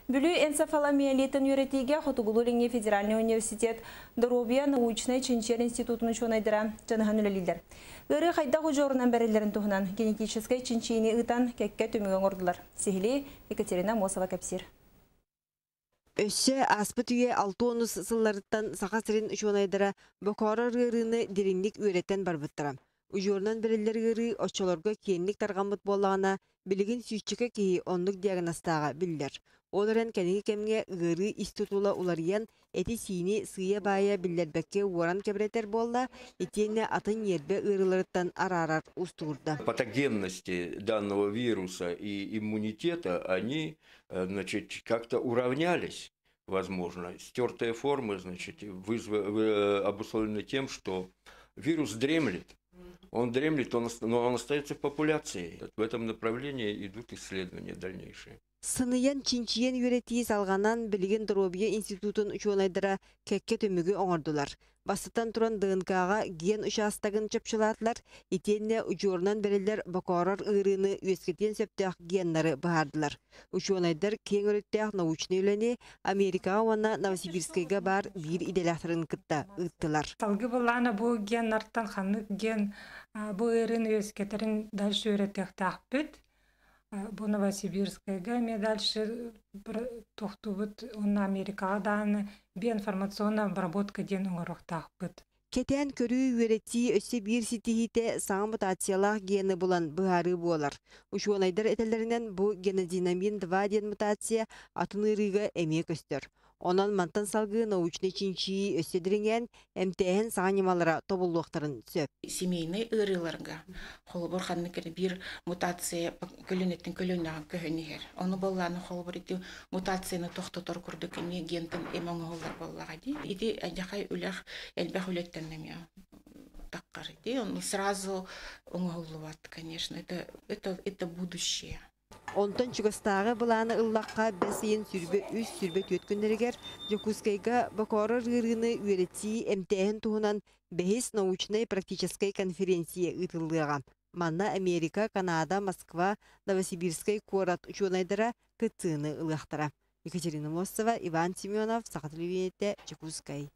Бүлі энцефаломиелитін үйретіге Хотугулулинге Федеральный университет Доробия научный чинчер институтын учонайдыра жаныған үлелілдер. Үрі қайда ғужорынан бәрілерін тұғынан генетическай чинчиini ұтан кәкке төміген ордылар. Сехили Екатерина Мосова кәпсир. Өссө аспыт үйе 6-10 сылларыттан сақасырын учонайдыра бөкорар ғырыны дереңдік үйреттен барбыттыра. Ужорнан бірілер ғыры очолорға киенлік тарғамыт болағына білігін сүйчікі кейі онлық диагностаға білдер. Оларын кәнеге кәмге ғыры истутула улариян әті сиіне сыя бая білдербәкке оран кәбіретер болла, етені атын ербе ғырыларыттан арарар устурда. Патогенности данного вируса и иммунитета, они, значит, как-то уравнялись, возможно. Стертые формы, значит, обусловлены тем, что вирус дремлет. Он дремлет, но он остается в популяции. В этом направлении идут исследования дальнейшие. Сыныян чинчиен үйретии салғанан Білген Доробия институтын учуонайдыра кәкке төмігі оңырдылар. Басытан туран ДНК-ға ген ұшастағын чапшылатылар, етенне ұжорнан берілдер бақорар ұғырыны өскетен сөптіғ геннары бағардылар. Учуонайдар кен өреттіғ научны үләне Америкаға уанна Новосибирскайға бар бір иделяқтырын кытта ұттылар. Салғы боланы бұл ген арттан қанық ген бұл ұғырын өскетерін дальше өреттіғ бүт. Бұл Новосибирскайға ме дальше тоқтубыт он Америкаға даны бе информационна обработка ден оңырықтақ бұд. Кетен көрі өретті өсі бір сетихите саңа мутациялақ гені бұлан бұғары болар. Ушуанайдар әтелерінен бұл генодинамин 2 ден мутация атынырыға әмек өстір. Онан мантан салғы научный чинчи өсседірінген әмтәйін сағанималара тобылуқтарын сөп. Семейный ұрыларға қолыбыр қанныкері бір мутация көлінеттің көліннаған көхінігер. Оны болланы қолыбыр еті мутацияны тоқтатыр күрдікіне гентін әмің олар боллаға де. Еті әдіқай үләқ әлбәқ үлеттеннем я таққар еті. Он сразу оңғылуат, конечно. Это будущее. Онтан чугастағы бұланы ұллаққа бәсейін сүрбе үз сүрбе төткіндерігер Жокускайға бақорар ғырыны үйретті әмтәйін туғынан бәхес научной практической конференция ұтылыға. Манна Америка, Канада, Москва, Новосибирскай қорат учуонайдыра күттіні ұлықтыра. Екатерина Мосова, Иван Семенов, Сақатылы Венетте, Жокускай.